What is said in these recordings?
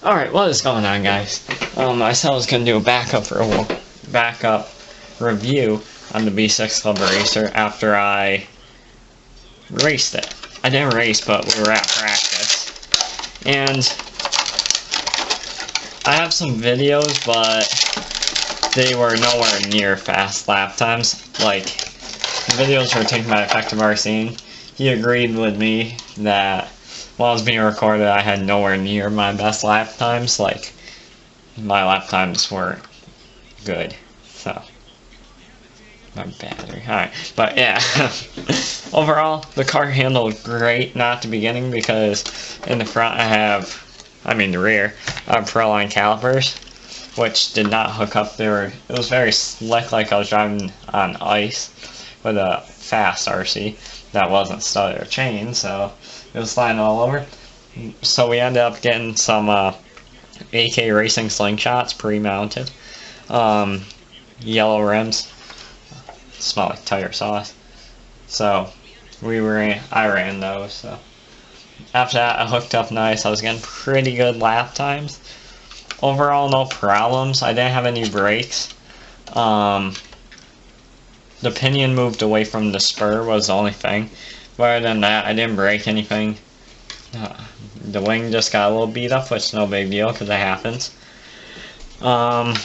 Alright, what is going on, guys? I said I was going to do a backup review on the B6 Club Racer after I raced it. I didn't race, but we were at practice. And I have some videos, but they were nowhere near fast lap times. Like, the videos were taken by Effective Arsene. He agreed with me that while I was being recorded, I had nowhere near my best lap times. Like, my lap times weren't good. So, my battery. Alright, but yeah. Overall, the car handled great, not at the beginning, because in the front the rear, I have Proline calipers, which did not hook up. It was very slick, like I was driving on ice with a fast RC that wasn't studded or chained, so it was sliding all over. So we ended up getting some AK Racing slingshots pre-mounted. Yellow rims. Smell like tire sauce. So I ran those. So after that, I hooked up nice. I was getting pretty good lap times. Overall, no problems. I didn't have any brakes. The pinion moved away from the spur was the only thing. But other than that, I didn't break anything. The wing just got a little beat up, which is no big deal because it happens. On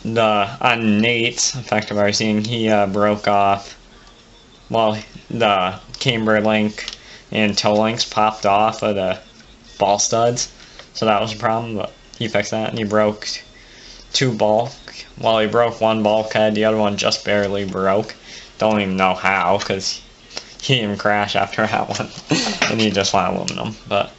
Nate's Effective Arsene, he broke off. Well, the camber link and toe links popped off of the ball studs, so that was a problem. But he fixed that, and he broke two bulk. Well, he broke one bulkhead, the other one just barely broke. Don't even know how, because he didn't even crash after that one. And he just went aluminum. But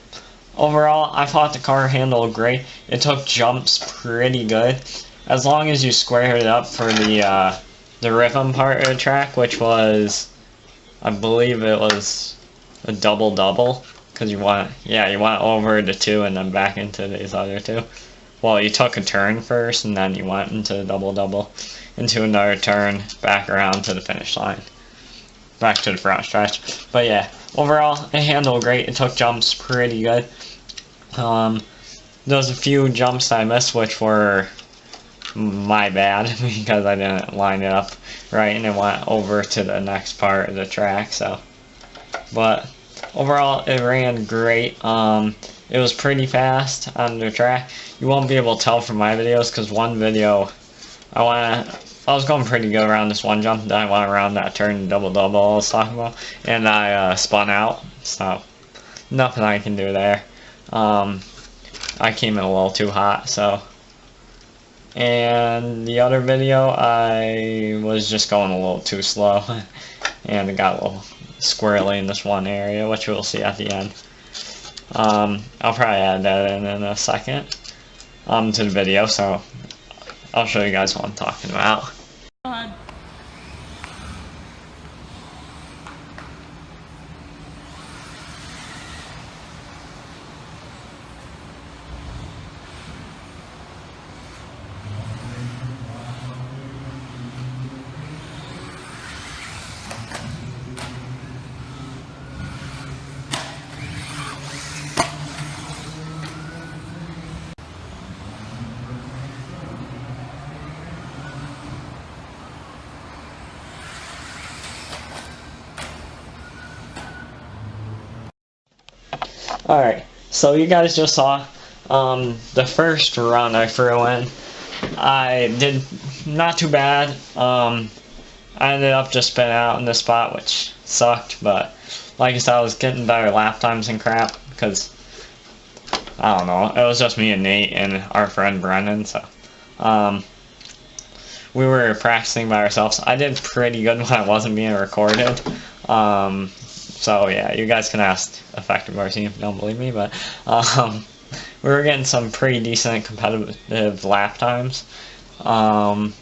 overall, I thought the car handled great. It took jumps pretty good. As long as you squared it up for the rhythm part of the track, which was, I believe it was a double-double. Because you went over the two and then back into these other two. Well, you took a turn first, and then you went into the double-double, into another turn, back around to the finish line. Back to the front stretch. But yeah, overall, it handled great. It took jumps pretty good. There was a few jumps that I missed, which were my bad, because I didn't line it up right, and it went over to the next part of the track, so. But overall, it ran great. It was pretty fast on the track. You won't be able to tell from my videos, because one video, I was going pretty good around this one jump, then I went around that turn double-double I was talking about, and I spun out, so nothing I can do there. I came in a little too hot, so. And the other video, I was just going a little too slow, and it got a little squirrely in this one area, which we'll see at the end. I'll probably add that in a second to the video, so I'll show you guys what I'm talking about. Alright, so you guys just saw the first run I threw in. I did not too bad. I ended up just spinning out in this spot, which sucked, but like I said, I was getting better lap times and crap, because, I don't know, it was just me and Nate and our friend Brennan, so, we were practicing by ourselves. I did pretty good when I wasn't being recorded. So yeah, you guys can ask Effective Arsene if you don't believe me, but we were getting some pretty decent competitive lap times. The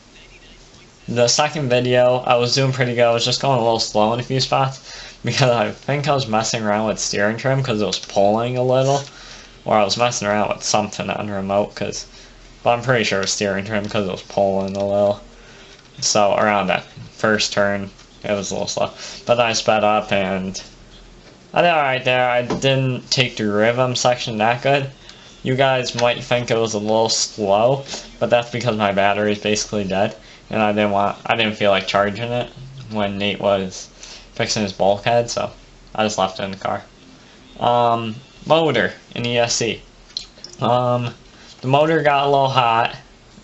second video, I was doing pretty good. I was just going a little slow in a few spots, because I think I was messing around with steering trim, because it was pulling a little, or I was messing around with something on the remote, but I'm pretty sure it was steering trim, because it was pulling a little. So around that first turn, it was a little slow, but then I sped up and I did alright there. I didn't take the rhythm section that good, You guys might think it was a little slow, but that's because my battery is basically dead, and I didn't feel like charging it when Nate was fixing his bulkhead, so I just left it in the car. Motor in ESC. The motor got a little hot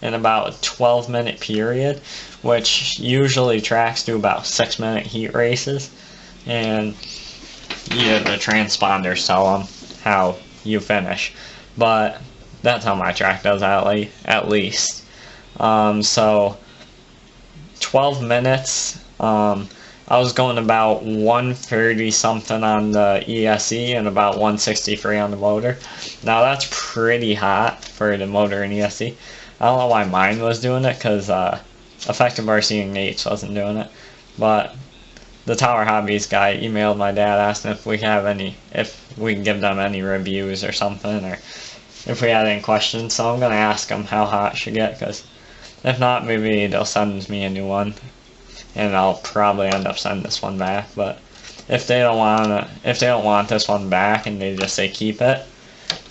in about a 12-minute period, which usually tracks do about 6-minute heat races, and the transponders tell them how you finish, but that's how my track does at least. So 12 minutes. I was going about 130 something on the ESC and about 163 on the motor. Now that's pretty hot for the motor in ESC. I don't know why mine was doing it, because Effective RC and Nate's wasn't doing it. But the Tower Hobbies guy emailed my dad asking if we can give them any reviews or something, or if we had any questions. So I'm gonna ask them how hot it should get, because if not, maybe they'll send me a new one, and I'll probably end up sending this one back. But if they don't want this one back and they just say keep it,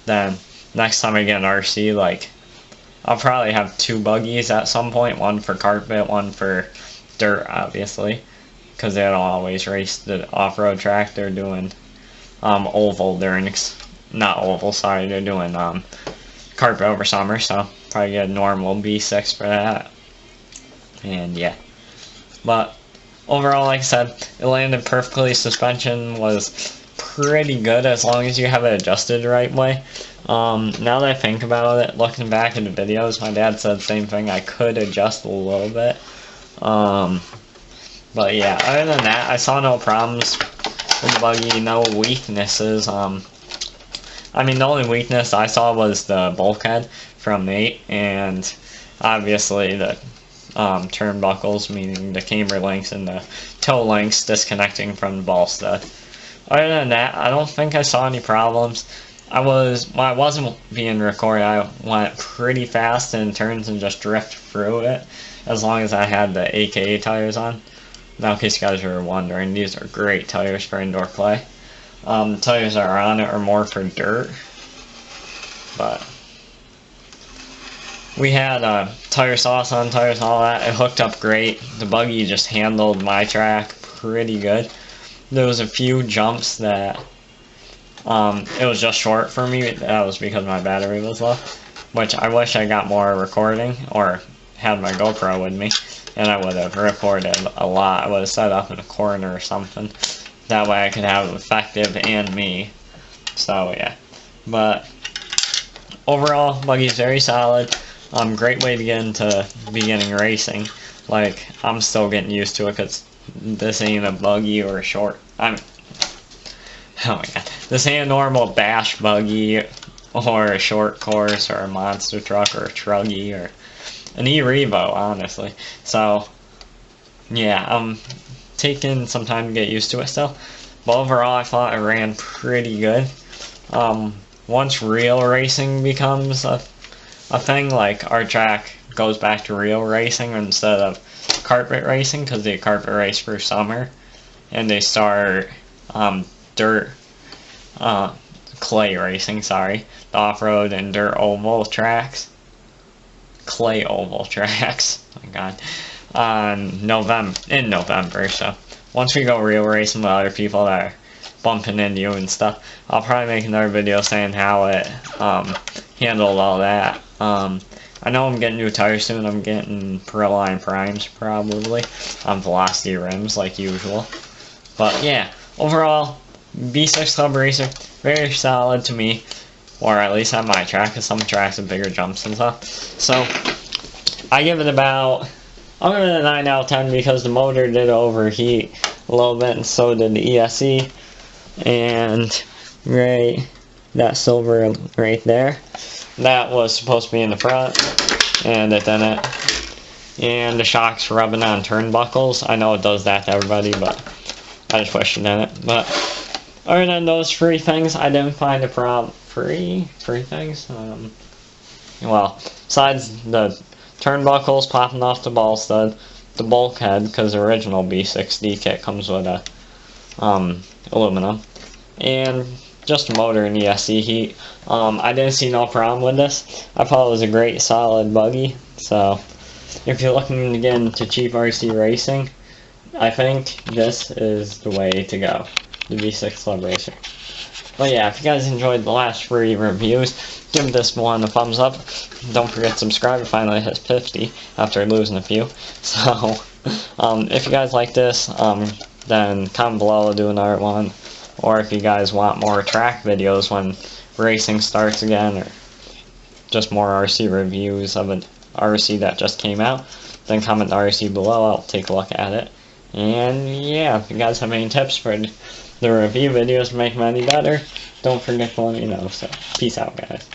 then next time I get an RC, like, I'll probably have 2 buggies at some point, one for carpet, one for dirt, obviously, because they don't always race the off-road track. They're doing oval during, not oval, sorry, they're doing carpet over summer, so probably get a normal B6 for that. And yeah, but overall, like I said, it landed perfectly. Suspension was pretty good as long as you have it adjusted the right way. Now that I think about it, looking back at the videos, my dad said the same thing. I could adjust a little bit. But yeah, other than that, I saw no problems with the buggy, no weaknesses. I mean, the only weakness I saw was the bulkhead from Nate, and obviously the turnbuckles, meaning the camber links and the toe links disconnecting from the ball stud. Other than that, I don't think I saw any problems. When I wasn't being recorded, I went pretty fast in turns and just drift through it, as long as I had the AKA tires on. Now, in case you guys are wondering, these are great tires for indoor clay. The tires that are on it are more for dirt, but we had tire sauce on tires and all that. It hooked up great. The buggy just handled my track pretty good. There was a few jumps that it was just short for me. That was because my battery was low, which I wish I got more recording or had my GoPro with me, and I would have recorded a lot. I would have set up in a corner or something. That way I could have Effective and me. So yeah, but overall, buggy's very solid. Great way to get into beginning racing. Like, I'm still getting used to it, because this ain't a buggy or a short. Oh my god. This ain't a normal bash buggy or a short course or a monster truck or a truggy or an E-Revo, honestly. So, yeah, I'm taking some time to get used to it still. But overall, I thought it ran pretty good. Once real racing becomes a thing, like our track goes back to real racing instead of carpet racing, because they carpet race for summer, and they start clay racing, sorry, the off-road and dirt oval tracks, clay oval tracks, oh my god, in November. So once we go real racing with other people that are bumping into you and stuff, I'll probably make another video saying how it handled all that. I know I'm getting new tires soon. I'm getting Proline Primes probably on Velocity rims like usual. But yeah, overall, B6 Club Racer, very solid to me, or at least on my track, because some tracks have bigger jumps and stuff. So I give it I'll give it a 9 out of 10, because the motor did overheat a little bit, and so did the ESC. And right, that silver right there, that was supposed to be in the front, and it didn't. And the shock's rubbing on turnbuckles. I know it does that to everybody, but I just wish it didn't. But other than those 3 things, I didn't find a problem. 3 things? Well, besides the turnbuckles popping off the ball stud, the bulkhead, because the original B60 kit comes with a aluminum, and just a motor and ESC heat. I didn't see no problem with this. I thought it was a great solid buggy. So if you're looking to get into cheap RC racing, I think this is the way to go, the V6 Club Racer. But yeah, if you guys enjoyed the last 3 reviews, give this one a thumbs up. Don't forget to subscribe. It finally hit 50 after losing a few. So if you guys like this, then comment below, I'll do another one. Or if you guys want more track videos when racing starts again, or just more RC reviews of an RC that just came out, then comment the RC below, I'll take a look at it. And yeah, if you guys have any tips for the review videos to make them any better, don't forget to let me know. So, peace out, guys.